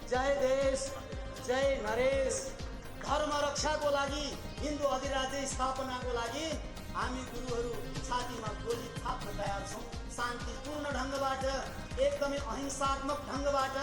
जय देश जय नरेश। धर्म रक्षाको लागि, हिन्दू अधिराज्य स्थापनाको लागि हामी गुरुहरू छातीमा गोली थाप्न तयार छौँ। शान्तिपूर्ण ढङ्गबाट, एकदमै अहिंसात्मक ढङ्गबाट,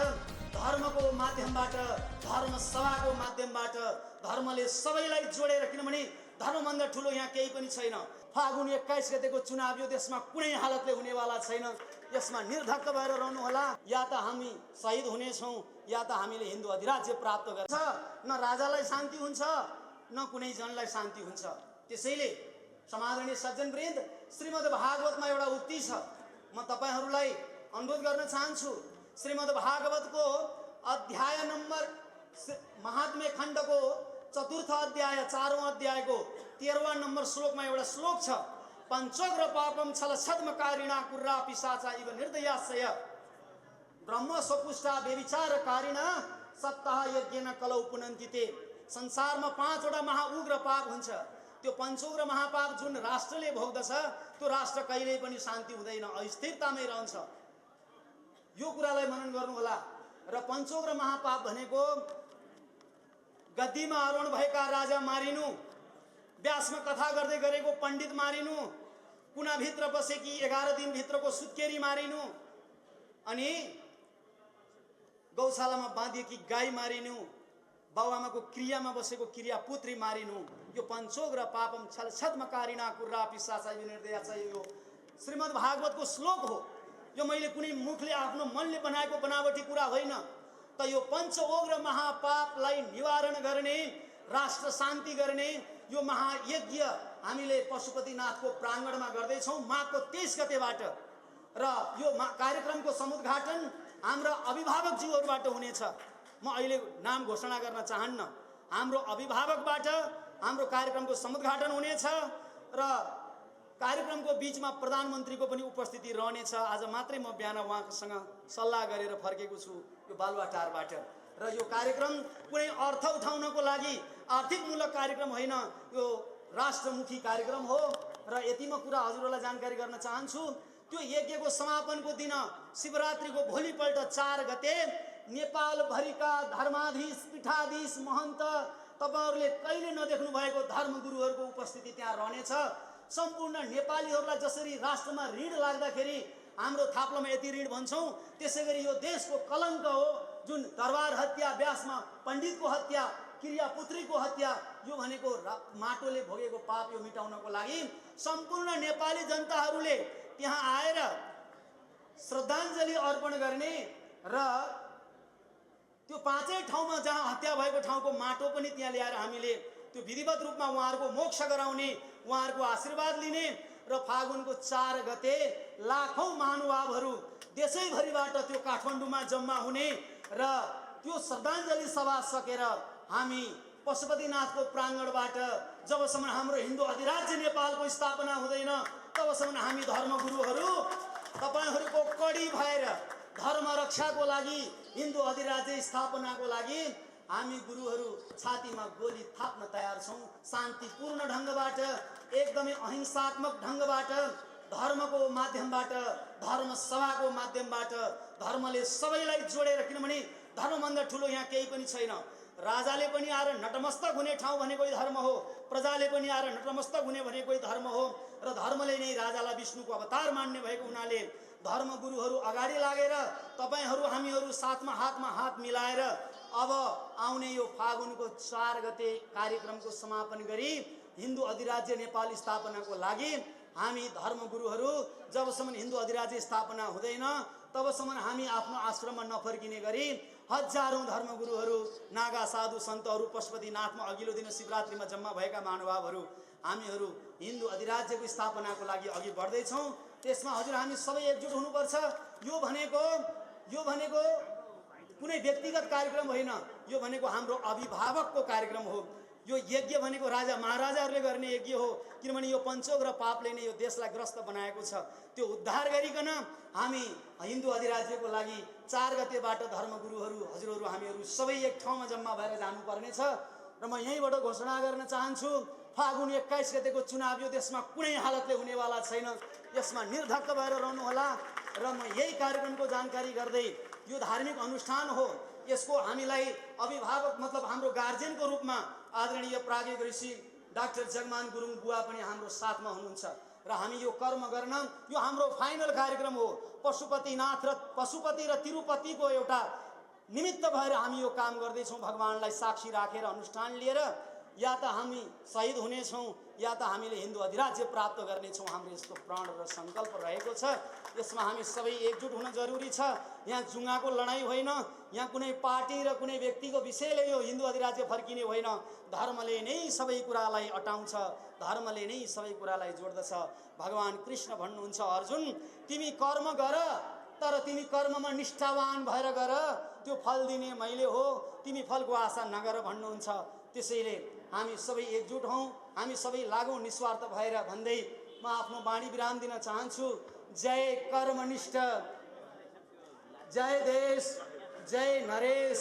धर्मको माध्यमबाट, धर्म सभाको माध्यमबाट, धर्मले सबैलाई जोडेर, किनभने धर्मभन्दा ठुलो यहाँ केही पनि छैन। फागुन 21 गतेको चुनाव यो देशमा कुनै हालतले हुनेवाला छैन। यसमा निर्धक्क भएर रहनुहोला। या त हामी शहीद हुनेछौँ, या त हामीले हिन्दू अधिराज्य प्राप्त गर्छ। न राजालाई शान्ति हुन्छ, न कुनै जनलाई शान्ति हुन्छ। त्यसैले समादरणीय सज्जनवृन्द, श्रीमद् भागवतमा एउटा उक्ति छ, म तपाईहरूलाई अनुरोध गर्न चाहन्छु। श्रीमद् भागवतको अध्याय नम्बर महात्म्य खण्डको 4औं अध्याय 4औं अध्यायको 13वां नम्बर श्लोकमा एउटा श्लोक छ। पञ्चोग्र पापम छल छद्मकारिणा कुर्रा पिशाचा इव निर्दयाशय ब्रह्म स्वपुष्टा व्यभिचारकारिणा सप्ताह यज्ञेन कलौ पुनन्ति ते। संसारमा 5वटा महाउग्र पाप हुन्छ। त्यो पञ्चोग्र महापाप जुन राष्ट्रले भोग्दछ, त्यो राष्ट्र कहिल्यै पनि शान्ति हुँदैन, अस्थिरतामै रहन्छ। यो कुरालाई मनन गर्नुहोला। र पञ्चोग्र महापाप भनेको गद्दीमा आरोहण भएका राजा मारिनु, व्यासमा कथा गर्दै गरेको पण्डित मारिनु, कुनाभित्र बसेकी 11 दिनभित्रको सुत्केरी मारिनु, अनि गौशालामा बाँधिएकी गाई मारिनु, बाबुआमाको क्रियामा बसेको क्रिया पुत्री मारिनु। यो पञ्चोग्र पापम छल छद्मकारिणा कुर्रा पिशाचा इव निर्दयाशय, यो श्रीमद् भागवतको श्लोक हो। यो मैले कुनै मुखले आफ्नो मनले बनाएको बनावटी कुरा होइन। त यो पञ्चोग्र महापापलाई निवारण गर्ने, राष्ट्र शान्ति गर्ने यो महायज्ञ हामीले पशुपतिनाथको प्राङ्गणमा गर्दैछौँ माघको 23 गतेबाट। र यो कार्यक्रमको समुद्घाटन हाम्रा अभिभावकज्यूहरूबाट हुनेछ। म अहिले नाम घोषणा गर्न चाहन्न। हाम्रो अभिभावकबाट हाम्रो कार्यक्रमको समुद्घाटन हुनेछ र कार्यक्रमको बीचमा प्रधानमन्त्रीको पनि उपस्थिति रहनेछ। आज मात्रै म बिहान उहाँसँग सल्लाह गरेर फर्केको छु यो बालुवाटारबाट। र यो कार्यक्रम कुनै अर्थ उठाउनको लागि आर्थिकमूलक कार्यक्रम होइन, यो राष्ट्रमुखी कार्यक्रम हो। र यति म कुरा हजुरहरूलाई जानकारी गर्न चाहन्छु। त्यो यज्ञको समापनको दिन शिवरात्रिको भोलिपल्ट 4 गते नेपालभरिका धर्माधीश, पीठाधीश, महन्त, तपाईहरूले कहिले नदेख्नु भएको धर्मगुरुहरूको उपस्थिति त्यहाँ रहनेछ। सम्पूर्ण नेपालीहरूलाई जसरी राष्ट्रमा ऋण लाग्दाखेरि हाम्रो थाप्लोमा यति ऋण भन्छौँ, त्यसै गरी यो देशको कलङ्क हो जुन दरबार हत्या, व्यासमा पण्डितको हत्या, क्रिया पुत्रीको हत्या, यो भनेको माटोले भोगेको पाप। यो मिटाउनको लागि सम्पूर्ण नेपाली जनताहरूले त्यहाँ आएर श्रद्धाञ्जली अर्पण गर्ने र त्यो 5 ठाउँमा जहाँ हत्या भएको ठाउँको माटो पनि त्यहाँ ल्याएर हामीले त्यो विधिवत रूपमा उहाँहरूको मोक्ष गराउने, उहाँहरूको आशीर्वाद लिने र फागुनको 4 गते लाखौं महानुभावहरू देशैभरिबाट त्यो काठमाडौँमा जम्मा हुने र त्यो श्रद्धाञ्जली सभा सकेर हामी पशुपतिनाथको प्राङ्गणबाट जबसम्म हाम्रो हिन्दू अधिराज्य नेपालको स्थापना हुँदैन तबसम्म हामी धर्मगुरुहरू तपाईहरूको कडी भएर धर्म रक्षाको लागि, हिन्दू अधिराज्य स्थापनाको लागि हामी गुरुहरू छातीमा गोली थाप्न तयार छौँ। शान्तिपूर्ण ढङ्गबाट, एकदमै अहिंसात्मक ढङ्गबाट, धर्मको माध्यमबाट, धर्म सभाको माध्यमबाट, धर्मले सबैलाई जोडेर, किनभने धर्मभन्दा ठुलो यहाँ केही पनि छैन। राजाले पनि आएर नतमस्तक हुने ठाउँ भनेको धर्म हो, प्रजाले पनि आएर नतमस्तक हुने भनेको धर्म हो। र धर्मले नै राजालाई विष्णुको अवतार मान्ने भएको हुनाले धर्मगुरुहरू अगाडि लागेर तपाईहरू हामीहरू साथमा हातमा हात मिलाएर अब आउने यो फागुनको 4 गते कार्यक्रमको समापन गरी हिन्दू अधिराज्य नेपाल स्थापनाको लागि हामी धर्मगुरुहरू जबसम्म हिन्दू अधिराज्य स्थापना हुँदैन तबसम्म हामी आफ्नो आश्रममा नफर्किने गरी हजारौं धर्मगुरुहरू, नागा साधु सन्तहरू पशुपतिनाथमा अघिल्लो दिन शिवरात्रिमा जम्मा भएका महानुभावहरू हामीहरू हिन्दू अधिराज्यको स्थापनाको लागि अघि बढ्दैछौँ। त्यसमा हजुर हामी सबै एकजुट हुनुपर्छ। यो भनेको कुनै व्यक्तिगत कार्यक्रम होइन, यो भनेको हाम्रो अभिभावकको कार्यक्रम हो। यो यज्ञ भनेको राजा महाराजाहरूले गर्ने यज्ञ हो, किनभने यो पञ्चोग्र पापले नै यो देशलाई ग्रस्त बनाएको छ। त्यो उद्धार गरिकन हामी हिन्दू अधिराज्यको लागि 4 गतेबाट धर्मगुरुहरू हजुरहरू हामीहरू सबै एक ठाउँमा जम्मा भएर जानुपर्नेछ। र म यहीँबाट घोषणा गर्न चाहन्छु, फागुन 21 गतेको चुनाव यो देशमा कुनै हालतले हुनेवाला छैन। यसमा निर्धक्क भएर रहनुहोला। र म यही कार्यक्रमको जानकारी गर्दै, यो धार्मिक अनुष्ठान हो, यसको हामीलाई अभिभावक मतलब हाम्रो गार्जियनको रूपमा आदरणीय प्राज्ञ ऋषि डाक्टर जगमान गुरुङ बुवा पनि हाम्रो साथमा हुनुहुन्छ र हामी यो कर्म गर्न यो हाम्रो फाइनल कार्यक्रम हो। पशुपति र तिरुपतिको एउटा निमित्त भएर हामी यो काम गर्दैछौँ भगवानलाई साक्षी राखेर अनुष्ठान लिएर। या त हामी शहीद हुनेछौँ या त हामीले हिन्दू अधिराज्य प्राप्त गर्नेछौँ। हाम्रो यस्तो प्रण र सङ्कल्प रहेको छ। यसमा हामी सबै एकजुट हुन जरुरी छ। यहाँ जुङ्गाको लडाइँ होइन, यहाँ कुनै पार्टी र कुनै व्यक्तिको विषयले यो हिन्दू अधिराज्य फर्किने होइन। धर्मले नै सबै कुरालाई अटाउँछ, धर्मले नै सबै कुरालाई जोड्दछ। भगवान कृष्ण भन्नुहुन्छ, अर्जुन तिमी कर्म गर तर तिमी कर्ममा निष्ठावान भएर गर, त्यो फल दिने मैले हो, तिमी फलको आशा नगर भन्नुहुन्छ। त्यसैले हामी सबै एकजुट हौँ, हामी सबै लागौँ निस्वार्थ भएर भन्दै म आफ्नो बाणी विराम दिन चाहन्छु। जय कर्मनिष्ठ, जय देश, जय नरेश।